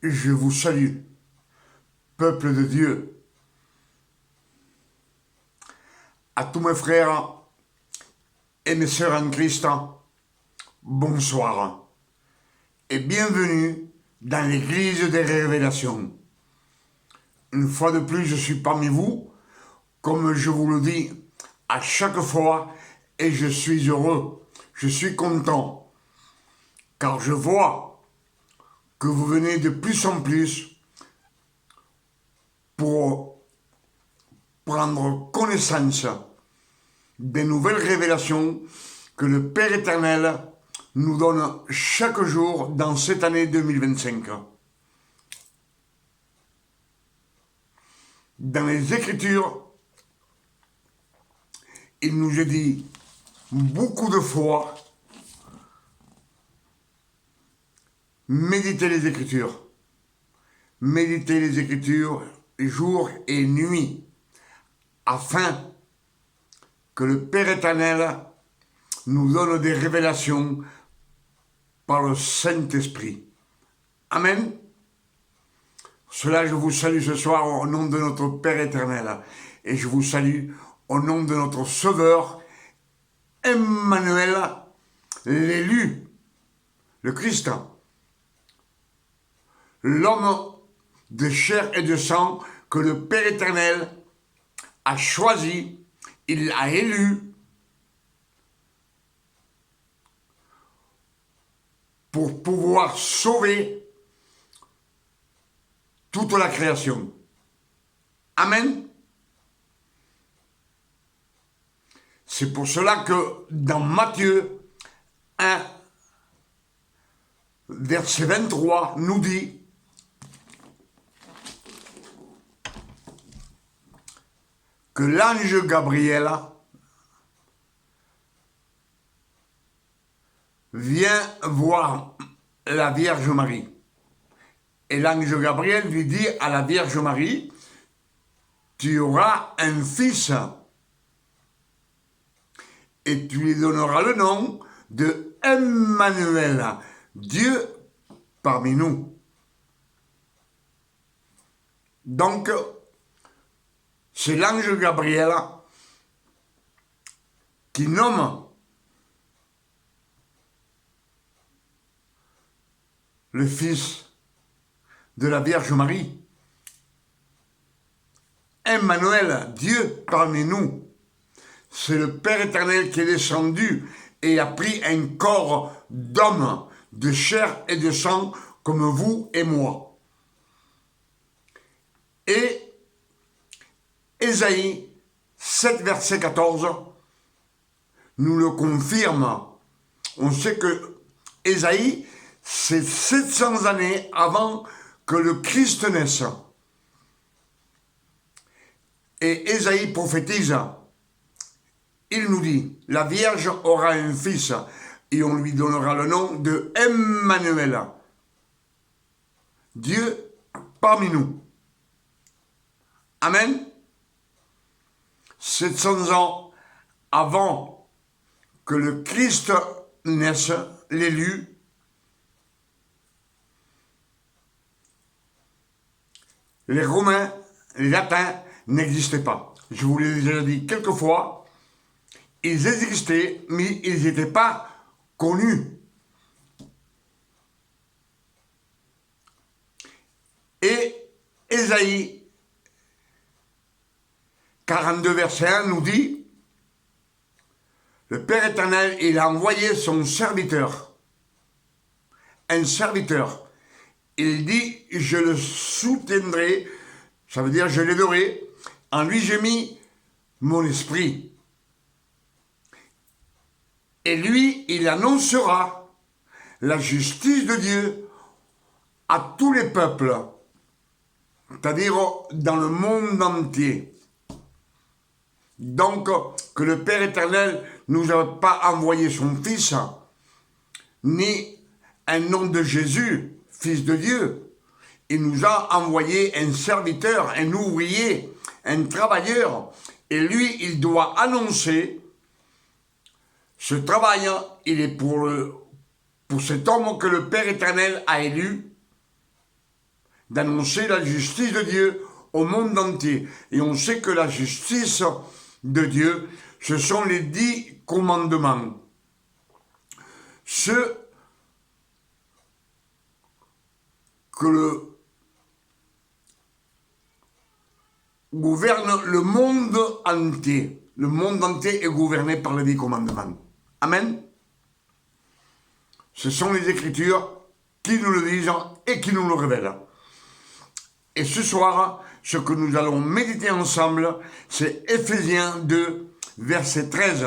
Je vous salue, peuple de Dieu. À tous mes frères et mes sœurs en Christ, bonsoir et bienvenue dans l'église des révélations. Une fois de plus, je suis parmi vous, comme je vous le dis à chaque fois, et je suis heureux, je suis content, car je vois que vous venez de plus en plus pour prendre connaissance des nouvelles révélations que le Père éternel nous donne chaque jour dans cette année 2025. Dans les Écritures, il nous est dit beaucoup de fois, méditez les Écritures. Méditez les Écritures jour et nuit, afin que le Père éternel nous donne des révélations par le Saint-Esprit. Amen. Cela, je vous salue ce soir au nom de notre Père éternel. Et je vous salue au nom de notre Sauveur, Emmanuel, l'élu, le Christ, l'homme de chair et de sang que le Père éternel a choisi, il a élu pour pouvoir sauver toute la création. Amen. C'est pour cela que dans Matthieu 1, verset 23, nous dit que l'ange Gabriel vient voir la Vierge Marie. Et l'ange Gabriel lui dit à la Vierge Marie, tu auras un fils et tu lui donneras le nom de Emmanuel, Dieu parmi nous. Donc, c'est l'ange Gabriel qui nomme le fils de la Vierge Marie. Emmanuel, Dieu parmi nous. C'est le Père éternel qui est descendu et a pris un corps d'homme, de chair et de sang, comme vous et moi. Et Ésaïe 7, verset 14, nous le confirme. On sait que Ésaïe, c'est 700 années avant que le Christ naisse. Et Ésaïe prophétise, il nous dit, la Vierge aura un fils et on lui donnera le nom de Emmanuel, Dieu parmi nous. Amen. 700 ans avant que le Christ naisse, l'élu, les Romains, les Latins n'existaient pas. Je vous l'ai déjà dit quelques fois, ils existaient, mais ils n'étaient pas connus. Et Ésaïe 42, verset 1 nous dit, le Père éternel, il a envoyé son serviteur, un serviteur. Il dit, je le soutiendrai, ça veut dire je l'aiderai, en lui j'ai mis mon esprit. Et lui, il annoncera la justice de Dieu à tous les peuples, c'est-à-dire dans le monde entier. Donc, que le Père éternel ne nous a pas envoyé son Fils, ni un nom de Jésus, Fils de Dieu. Il nous a envoyé un serviteur, un ouvrier, un travailleur. Et lui, il doit annoncer ce travail, il est pour cet homme que le Père éternel a élu, d'annoncer la justice de Dieu au monde entier. Et on sait que la justice de Dieu, ce sont les 10 commandements. Ceux que gouverne le monde entier. Le monde entier est gouverné par les 10 commandements. Amen. Ce sont les Écritures qui nous le disent et qui nous le révèlent. Et ce soir, ce que nous allons méditer ensemble, c'est Éphésiens 2, verset 13.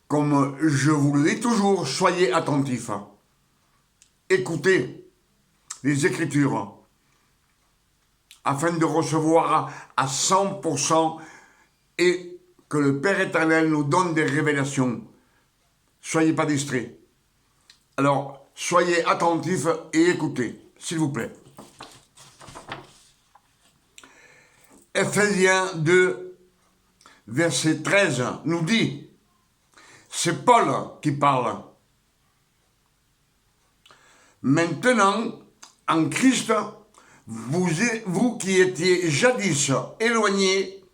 Comme je vous le dis toujours, soyez attentifs. Écoutez les Écritures afin de recevoir à 100% et que le Père éternel nous donne des révélations. Soyez pas distraits. Alors, soyez attentifs et écoutez, s'il vous plaît. Éphésiens 2, verset 13 nous dit, c'est Paul qui parle. Maintenant, en Christ, vous qui étiez jadis éloignés,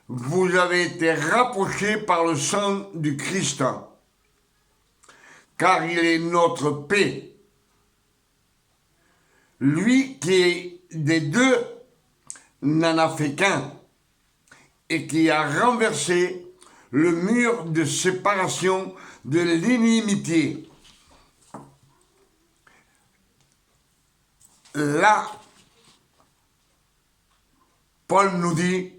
vous avez été rapprochés par le sang du Christ, car il est notre paix. Lui qui des deux n'en a fait qu'un, et qui a renversé le mur de séparation de l'inimitié. Là, Paul nous dit,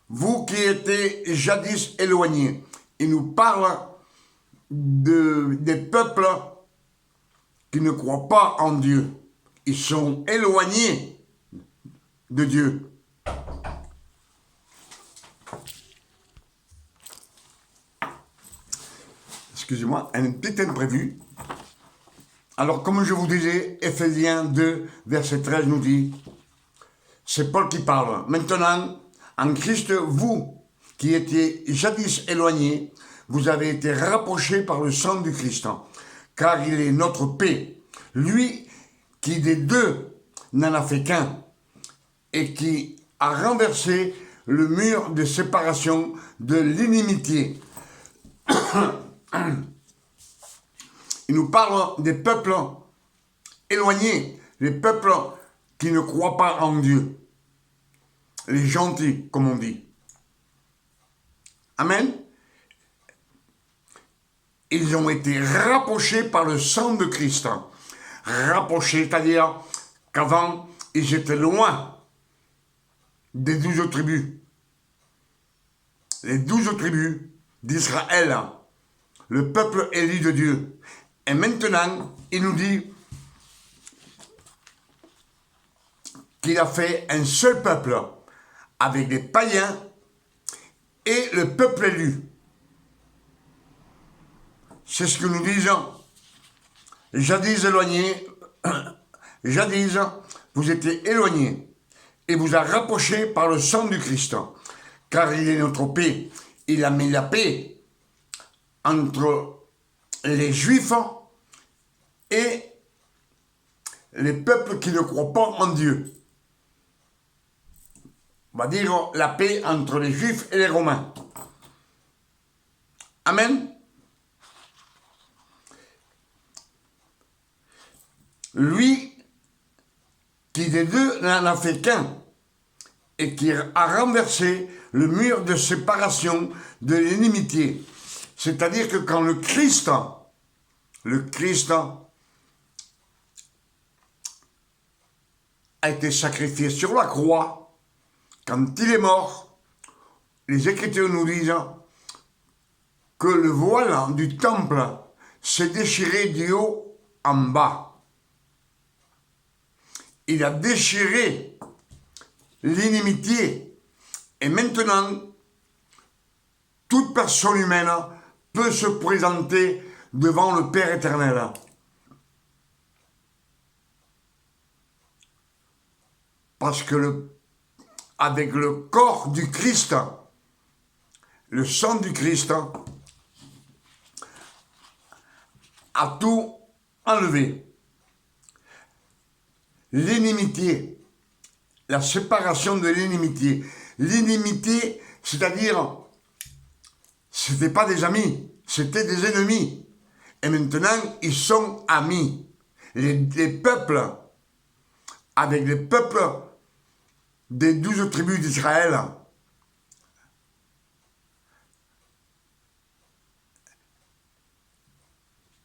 vous qui étiez jadis éloignés, il nous parle des peuples qui ne croient pas en Dieu. Ils sont éloignés de Dieu. Excusez-moi, un petit imprévu. Alors, comme je vous disais, Éphésiens 2, verset 13 nous dit, c'est Paul qui parle. Maintenant, en Christ, vous qui étiez jadis éloignés, vous avez été rapprochés par le sang du Christ, car il est notre paix. Lui qui des deux n'en a fait qu'un, et qui a renversé le mur de séparation de l'inimitié. Il nous parle des peuples éloignés, les peuples qui ne croient pas en Dieu, les gentils, comme on dit. Amen. Ils ont été rapprochés par le sang de Christ. Rapprochés, c'est-à-dire qu'avant, ils étaient loin des 12 tribus. Les 12 tribus d'Israël, le peuple élu de Dieu. Et maintenant, il nous dit qu'il a fait un seul peuple avec des païens et le peuple élu. C'est ce que nous disons. Jadis éloignés, jadis, vous étiez éloignés et vous a rapprochés par le sang du Christ, car il est notre paix. Il a mis la paix entre les Juifs et les peuples qui ne croient pas en Dieu. On va dire la paix entre les Juifs et les Romains. Amen. Lui qui des deux n'en a fait qu'un et qui a renversé le mur de séparation de l'inimitié. C'est-à-dire que quand le Christ a été sacrifié sur la croix, quand il est mort, les Écritures nous disent que le voile du temple s'est déchiré du haut en bas. Il a déchiré l'inimitié. Et maintenant, toute personne humaine peut se présenter devant le Père éternel. Parce que avec le corps du Christ, le sang du Christ, a tout enlevé l'inimitié, la séparation de l'inimitié. L'inimitié, c'est-à-dire, c'était pas des amis, c'était des ennemis. Et maintenant, ils sont amis. Les peuples, avec les peuples des 12 tribus d'Israël.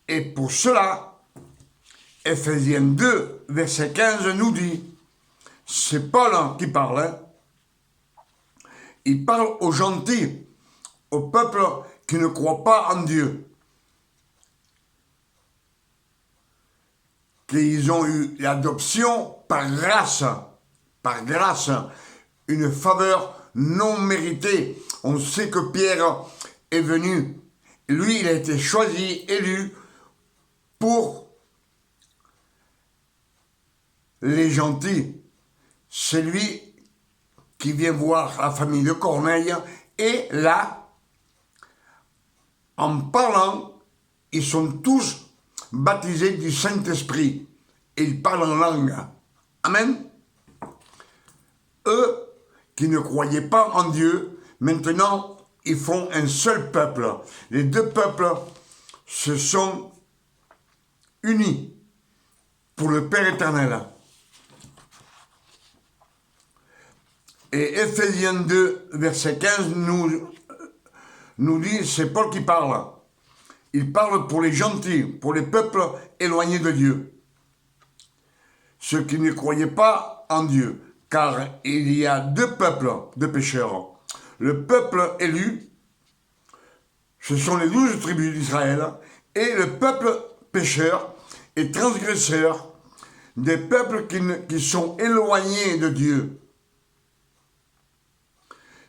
Et pour cela, Ephésiens 2, verset 15 nous dit, c'est Paul qui parle, hein. Il parle aux gentils, au peuple qui ne croit pas en Dieu, qu'ils ont eu l'adoption par grâce, une faveur non méritée. On sait que Pierre est venu, lui il a été choisi, élu pour les gentils. C'est lui qui vient voir la famille de Corneille, et là, en parlant, ils sont tous baptisés du Saint-Esprit, et ils parlent en langue. Amen. Eux, qui ne croyaient pas en Dieu, maintenant, ils font un seul peuple. Les deux peuples se sont unis pour le Père éternel. Et Ephésiens 2, verset 15, nous dit, c'est Paul qui parle. Il parle pour les gentils, pour les peuples éloignés de Dieu. Ceux qui ne croyaient pas en Dieu, car il y a deux peuples de pécheurs. Le peuple élu, ce sont les 12 tribus d'Israël, et le peuple pécheur et transgresseur, des peuples qui sont éloignés de Dieu.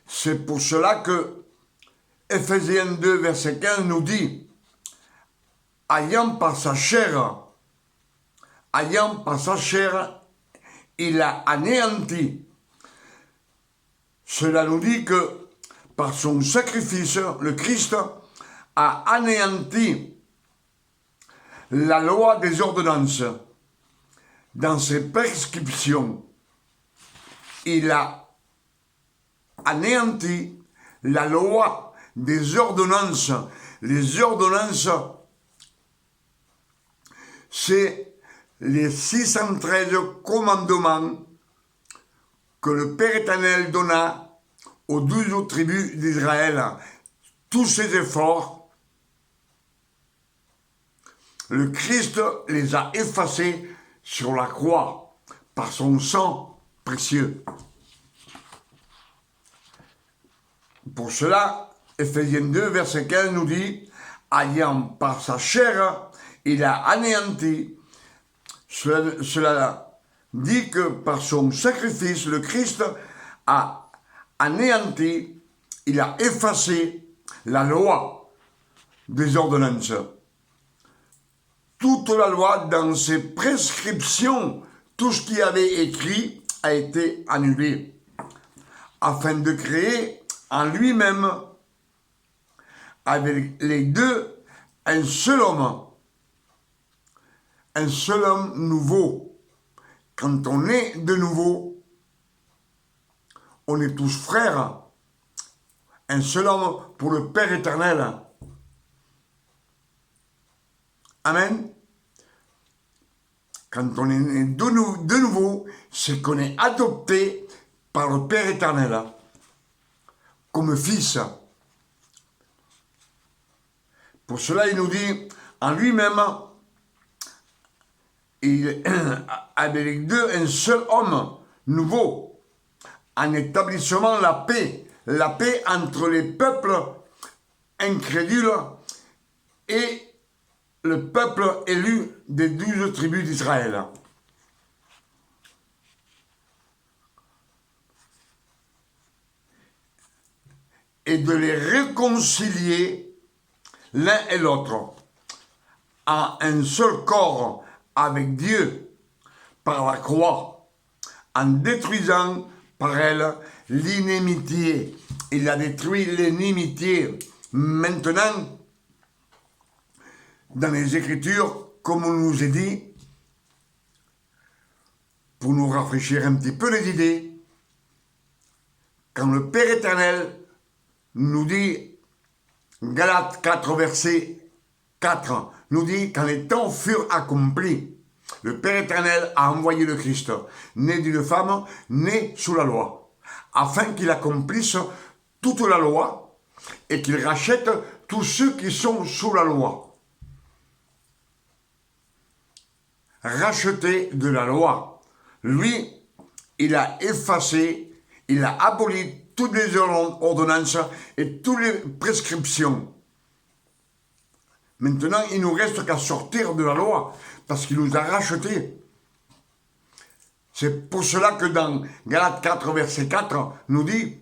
C'est pour cela que Ephésiens 2, verset 15 nous dit, ayant par sa chair, il a anéanti. Cela nous dit que par son sacrifice, le Christ a anéanti la loi des ordonnances. Dans ses prescriptions, il a anéanti la loi des ordonnances. Les ordonnances, c'est les 613 commandements que le Père éternel donna aux 12 tribus d'Israël. Tous ces efforts, le Christ les a effacés sur la croix par son sang précieux. Pour cela, Ephésiens 2, verset 15 nous dit, ayant par sa chair, il a anéanti. Cela dit que par son sacrifice, le Christ a anéanti, il a effacé la loi des ordonnances. Toute la loi, dans ses prescriptions, tout ce qui avait écrit a été annulé, afin de créer en lui-même, avec les deux, un seul homme nouveau. Quand on est de nouveau, on est tous frères, un seul homme pour le Père éternel. Amen. Quand on est de nouveau, c'est qu'on est adopté par le Père éternel comme fils. Pour cela, il nous dit, en lui-même, il avec deux, un seul homme nouveau, en établissant la paix entre les peuples incrédules et le peuple élu des 12 tribus d'Israël. Et de les réconcilier l'un et l'autre en un seul corps avec Dieu par la croix, en détruisant par elle l'inimitié. Il a détruit l'inimitié. Maintenant, dans les Écritures, comme on nous a dit, pour nous rafraîchir un petit peu les idées, quand le Père éternel nous dit, Galates 4, verset 4, nous dit, quand les temps furent accomplis, le Père éternel a envoyé le Christ, né d'une femme, né sous la loi, afin qu'il accomplisse toute la loi et qu'il rachète tous ceux qui sont sous la loi. Racheté de la loi. Lui, il a effacé, il a aboli toutes les ordonnances et toutes les prescriptions. Maintenant, il ne nous reste qu'à sortir de la loi, parce qu'il nous a rachetés. C'est pour cela que dans Galates 4, verset 4, nous dit,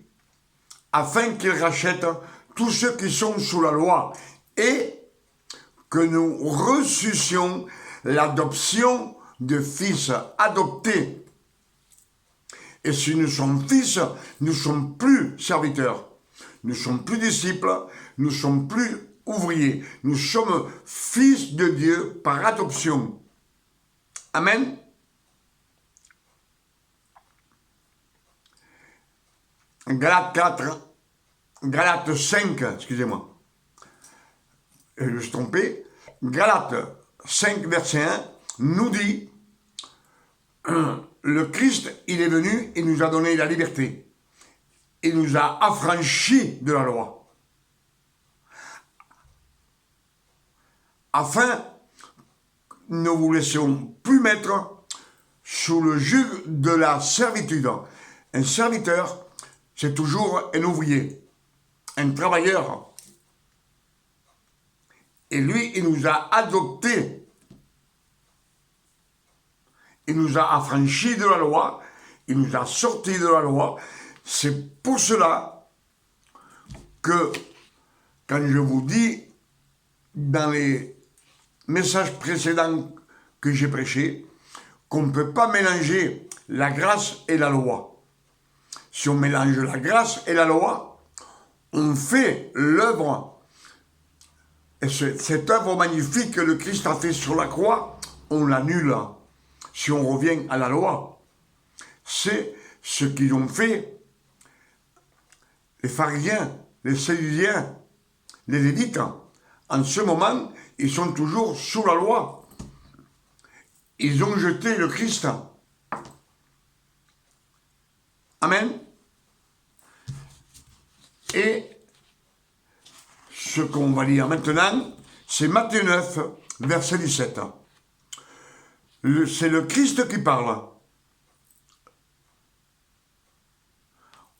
afin qu'il rachète tous ceux qui sont sous la loi, et que nous ressuscions l'adoption de fils adoptés. Et si nous sommes fils, nous ne sommes plus serviteurs, nous ne sommes plus disciples, nous ne sommes plus ouvriers, nous sommes fils de Dieu par adoption. Amen. Galates 5, excusez-moi, je me suis trompé, Galates 5, verset 1, nous dit, le Christ, il est venu, il nous a donné la liberté. Il nous a affranchis de la loi. Afin que ne vous laissions plus mettre sous le joug de la servitude. Un serviteur, c'est toujours un ouvrier, un travailleur. Et lui, il nous a adoptés. Il nous a affranchis de la loi, il nous a sortis de la loi. C'est pour cela que, quand je vous dis, dans les messages précédents que j'ai prêchés, qu'on ne peut pas mélanger la grâce et la loi. Si on mélange la grâce et la loi, on fait l'œuvre, et cette œuvre magnifique que le Christ a fait sur la croix, on l'annule. Si on revient à la loi, c'est ce qu'ils ont fait les pharisiens, les sadducéens, les lévites. En ce moment, ils sont toujours sous la loi. Ils ont jeté le Christ. Amen. Et ce qu'on va lire maintenant, c'est Matthieu 9, verset 17. C'est le Christ qui parle.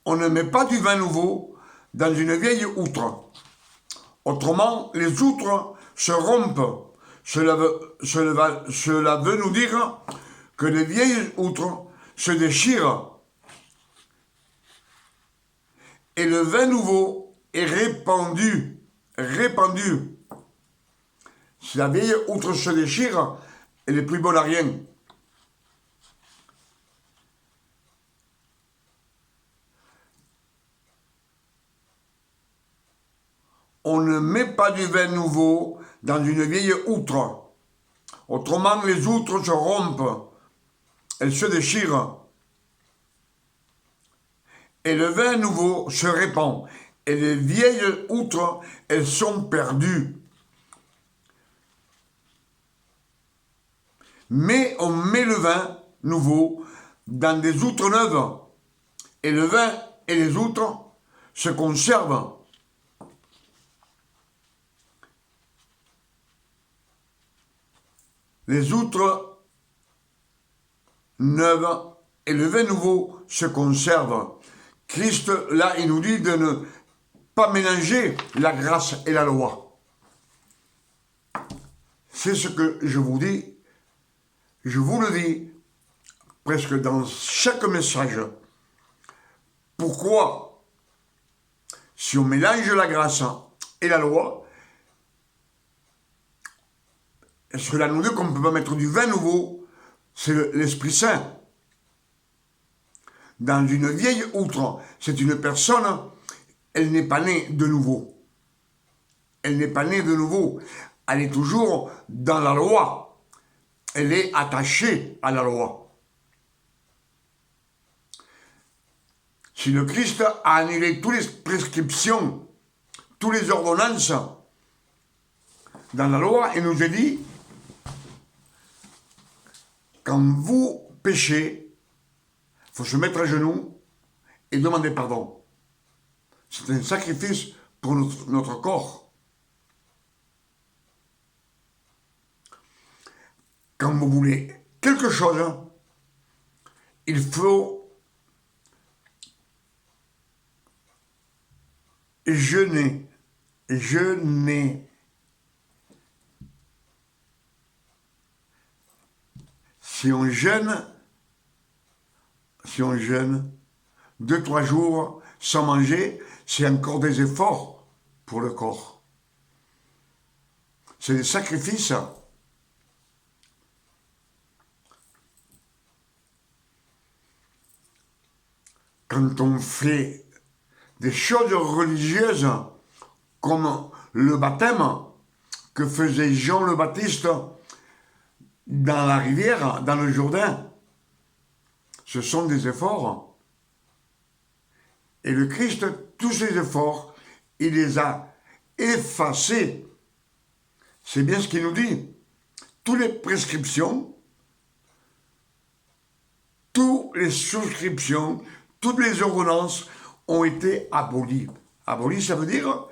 On ne met pas du vin nouveau dans une vieille outre. Autrement, les outres se rompent. Cela veut nous dire que les vieilles outres se déchirent. Et le vin nouveau est répandu. Si la vieille outre se déchire, elle est plus bonne à rien. On ne met pas du vin nouveau dans une vieille outre. Autrement, les outres se rompent. Elles se déchirent. Et le vin nouveau se répand. Et les vieilles outres, elles sont perdues. Mais on met le vin nouveau dans des outres neuves. Et le vin et les outres se conservent. Les outres neuves et le vin nouveau se conservent. Christ, là, il nous dit de ne pas mélanger la grâce et la loi. C'est ce que je vous dis. Je vous le dis presque dans chaque message. Pourquoi, si on mélange la grâce et la loi, cela nous dit qu'on ne peut pas mettre du vin nouveau, c'est l'Esprit Saint. Dans une vieille outre, c'est une personne, elle n'est pas née de nouveau. Elle n'est pas née de nouveau. Elle est toujours dans la loi. elle est attachée à la loi. Si le Christ a annulé toutes les prescriptions, toutes les ordonnances dans la loi, il nous a dit, quand vous péchez, il faut se mettre à genoux et demander pardon. C'est un sacrifice pour notre corps. Quand vous voulez quelque chose, il faut jeûner. Jeûner. Si on jeûne 2-3 jours sans manger, c'est encore des efforts pour le corps. C'est des sacrifices. Quand on fait des choses religieuses comme le baptême que faisait Jean le Baptiste dans la rivière, dans le Jourdain, ce sont des efforts. Et le Christ, tous ces efforts, il les a effacés. C'est bien ce qu'il nous dit. Toutes les prescriptions, toutes les souscriptions, toutes les ordonnances ont été abolies. Abolies, ça veut dire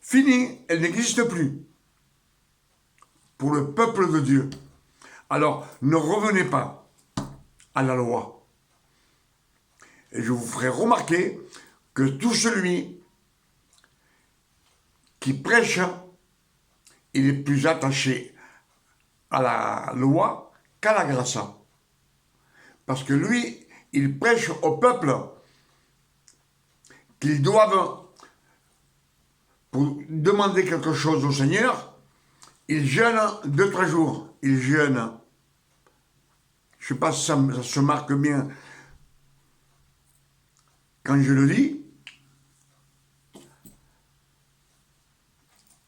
fini, elles n'existent plus pour le peuple de Dieu. Alors, ne revenez pas à la loi. Et je vous ferai remarquer que tout celui qui prêche, il est plus attaché à la loi qu'à la grâce. Parce que lui, il prêche au peuple qu'ils doivent, pour demander quelque chose au Seigneur, ils jeûnent 2-3 jours. Ils jeûnent. Je ne sais pas si ça se marque bien quand je le dis.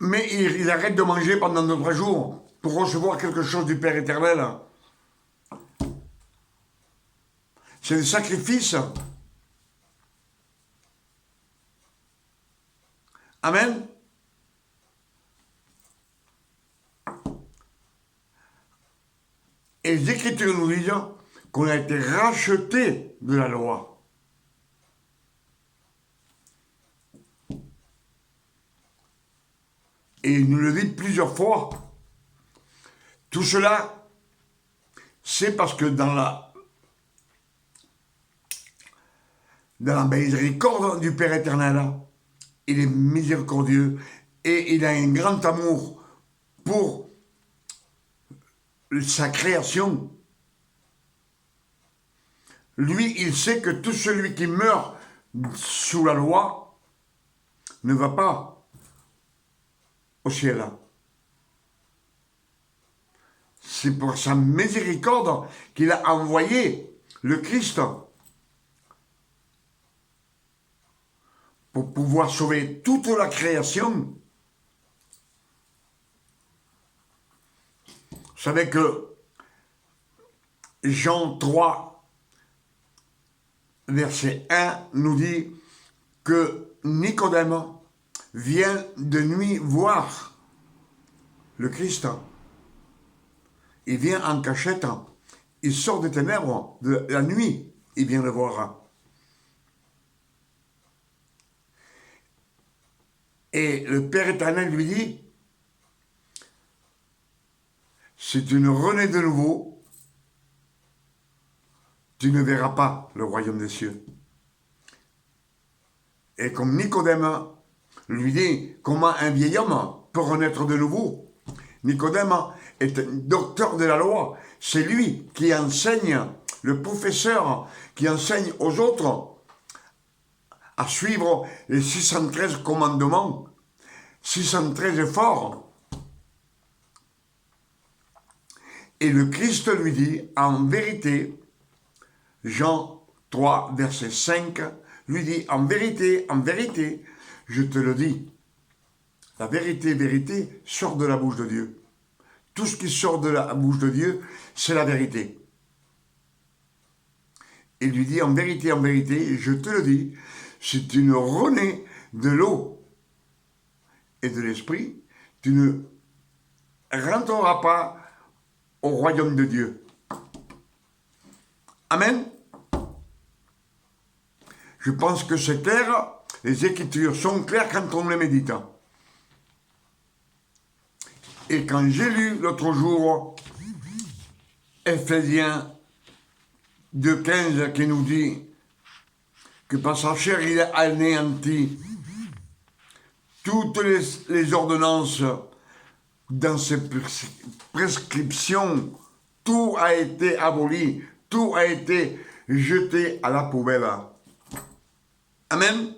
Mais ils arrêtent de manger pendant 2-3 jours pour recevoir quelque chose du Père éternel. C'est des sacrifices. Amen. Et les Écritures nous disent qu'on a été racheté de la loi. Et il nous le dit plusieurs fois. Tout cela, c'est parce que dans la miséricorde du Père éternel, il est miséricordieux et il a un grand amour pour sa création. Lui, il sait que tout celui qui meurt sous la loi ne va pas au ciel. C'est pour sa miséricorde qu'il a envoyé le Christ pour pouvoir sauver toute la création. Vous savez que Jean 3, verset 1, nous dit que Nicodème vient de nuit voir le Christ. Il vient en cachette. Il sort des ténèbres de la nuit. Il vient le voir. Et le Père éternel lui dit, si tu ne renais de nouveau, tu ne verras pas le royaume des cieux. Et comme Nicodème lui dit, comment un vieil homme peut renaître de nouveau? Nicodème est un docteur de la loi. C'est lui qui enseigne, le professeur qui enseigne aux autres à suivre les 613 commandements, 613 efforts. Et le Christ lui dit, en vérité, Jean 3, verset 5, lui dit, en vérité, je te le dis, la vérité, vérité, sort de la bouche de Dieu. tout ce qui sort de la bouche de Dieu, c'est la vérité. Il lui dit, en vérité, je te le dis, si tu ne renais de l'eau et de l'esprit, tu ne rentreras pas au royaume de Dieu. Amen. Je pense que c'est clair, les Écritures sont claires quand on les médite. Et quand j'ai lu l'autre jour, Ephésiens 2,15 qui nous dit que par sa chair il a anéanti toutes les ordonnances dans ses prescriptions, tout a été aboli, tout a été jeté à la poubelle. Amen.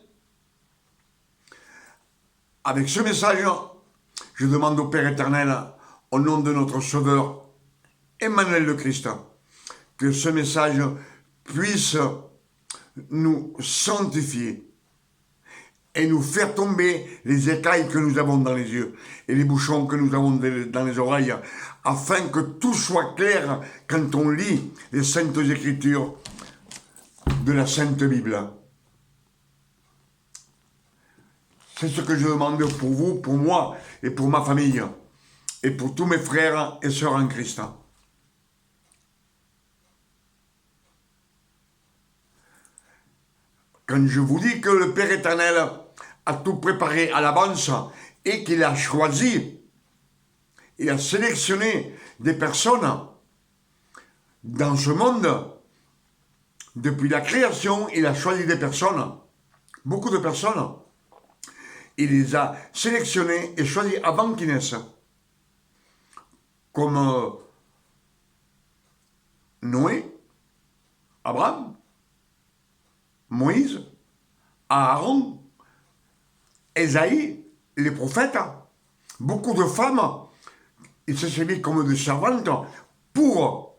Avec ce message, je demande au Père éternel, au nom de notre Sauveur, Emmanuel le Christ, que ce message puisse nous sanctifier et nous faire tomber les écailles que nous avons dans les yeux et les bouchons que nous avons dans les oreilles, afin que tout soit clair quand on lit les Saintes Écritures de la Sainte Bible. C'est ce que je demande pour vous, pour moi et pour ma famille et pour tous mes frères et sœurs en Christ. Quand je vous dis que le Père éternel a tout préparé à l'avance et qu'il a choisi, il a sélectionné des personnes dans ce monde, depuis la création, il a choisi des personnes, beaucoup de personnes. Il les a sélectionnés et choisis avant qu'ils naissent. Comme Noé, Abraham, Moïse, Aaron, Ésaïe, les prophètes. Beaucoup de femmes, ils se servaient comme des servantes pour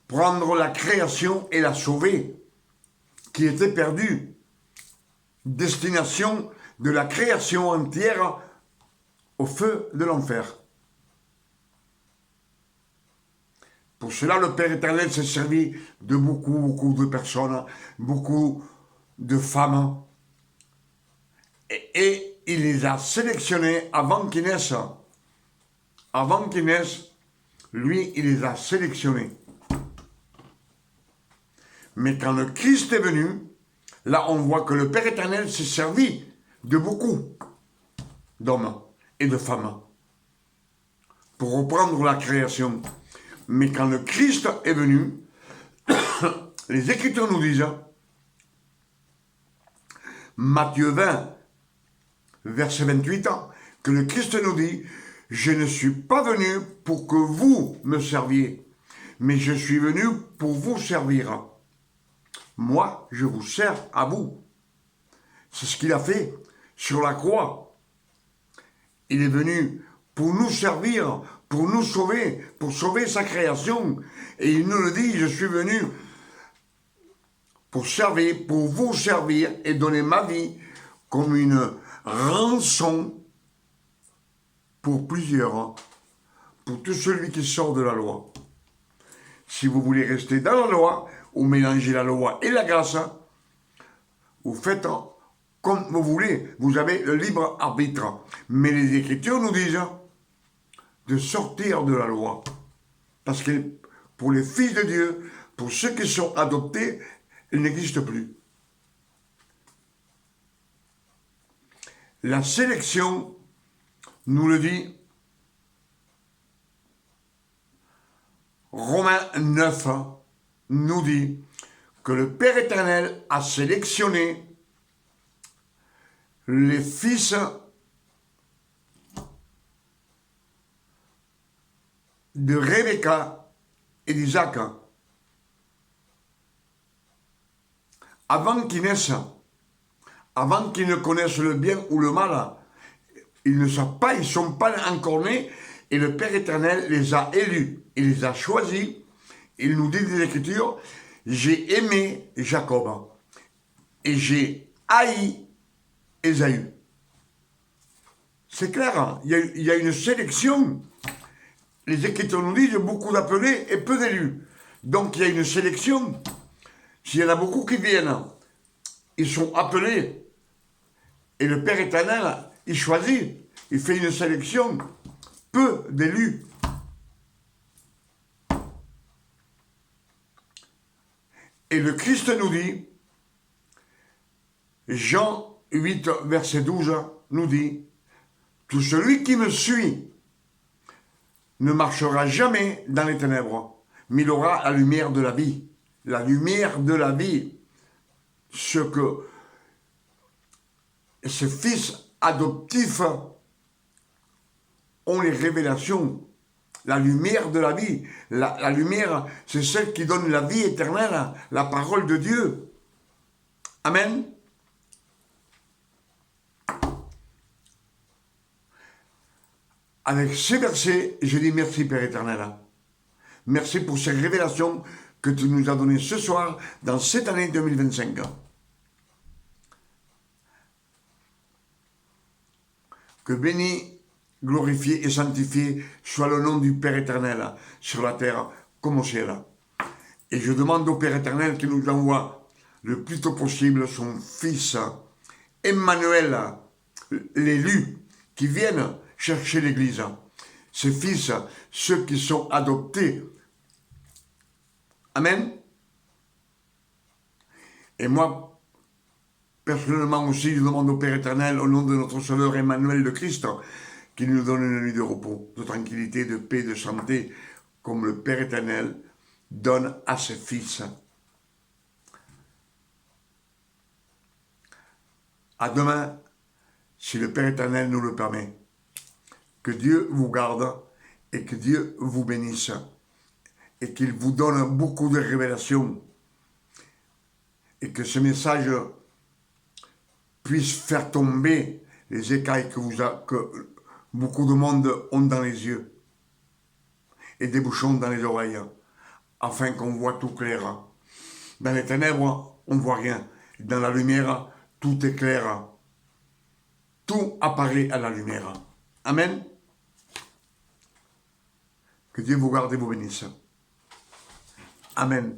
reprendre la création et la sauver, qui était perdue. Destination de la création entière au feu de l'enfer. Pour cela, le Père éternel s'est servi de beaucoup de personnes, beaucoup de femmes, et il les a sélectionnés avant qu'ils naissent. Avant qu'ils naissent, lui, il les a sélectionnés. Mais quand le Christ est venu, là, on voit que le Père éternel s'est servi de beaucoup d'hommes et de femmes pour reprendre la création. Mais quand le Christ est venu, les Écritures nous disent, Matthieu 20, verset 28, que le Christ nous dit, « Je ne suis pas venu pour que vous me serviez, mais je suis venu pour vous servir. » Moi, je vous sers à vous. C'est ce qu'il a fait sur la croix. Il est venu pour nous servir, pour nous sauver, pour sauver sa création. Et il nous le dit, je suis venu pour servir, pour vous servir et donner ma vie comme une rançon pour plusieurs, pour tout celui qui sort de la loi. Si vous voulez rester dans la loi, ou mélanger la loi et la grâce, vous faites comme vous voulez, vous avez le libre arbitre. Mais les Écritures nous disent de sortir de la loi. Parce que pour les fils de Dieu, pour ceux qui sont adoptés, elle n'existe plus. La sélection nous le dit Romains 9 nous dit que le Père éternel a sélectionné les fils de Rebecca et d'Isaac avant qu'ils naissent, avant qu'ils ne connaissent le bien ou le mal. Ils ne savent pas, ils ne sont pas encore nés, et le Père éternel les a élus, il les a choisis. Il nous dit des Écritures, j'ai aimé Jacob et j'ai haï Ésaü. C'est clair, hein. Il y a une sélection. Les Écritures nous disent beaucoup d'appelés et peu d'élus. Donc il y a une sélection. S'il y en a beaucoup qui viennent, ils sont appelés. Et le Père éternel, il choisit. Il fait une sélection. Peu d'élus. Et le Christ nous dit, Jean 8, verset 12, nous dit, tout celui qui me suit ne marchera jamais dans les ténèbres, mais il aura la lumière de la vie. La lumière de la vie. Ce que ces fils adoptifs ont les révélations. La lumière de la vie. La lumière, c'est celle qui donne la vie éternelle, la parole de Dieu. Amen. Avec ces versets, je dis merci Père éternel. Merci pour ces révélations que tu nous as données ce soir dans cette année 2025. Que béni, glorifié et sanctifié soit le nom du Père éternel sur la terre comme au ciel. Et je demande au Père éternel qu'il nous envoie le plus tôt possible son Fils Emmanuel, l'élu, qui vienne chercher l'Église. Ses fils, ceux qui sont adoptés. Amen. Et moi, personnellement aussi, je demande au Père éternel, au nom de notre Sauveur Emmanuel le Christ, qu'il nous donne une nuit de repos, de tranquillité, de paix, de santé, comme le Père éternel donne à ses fils. À demain, si le Père éternel nous le permet. Que Dieu vous garde et que Dieu vous bénisse et qu'il vous donne beaucoup de révélations et que ce message puisse faire tomber les écailles que beaucoup de monde ont dans les yeux et des bouchons dans les oreilles afin qu'on voit tout clair. Dans les ténèbres, on ne voit rien. Dans la lumière, tout est clair. Tout apparaît à la lumière. Amen. Que Dieu vous garde et vous bénisse. Amen.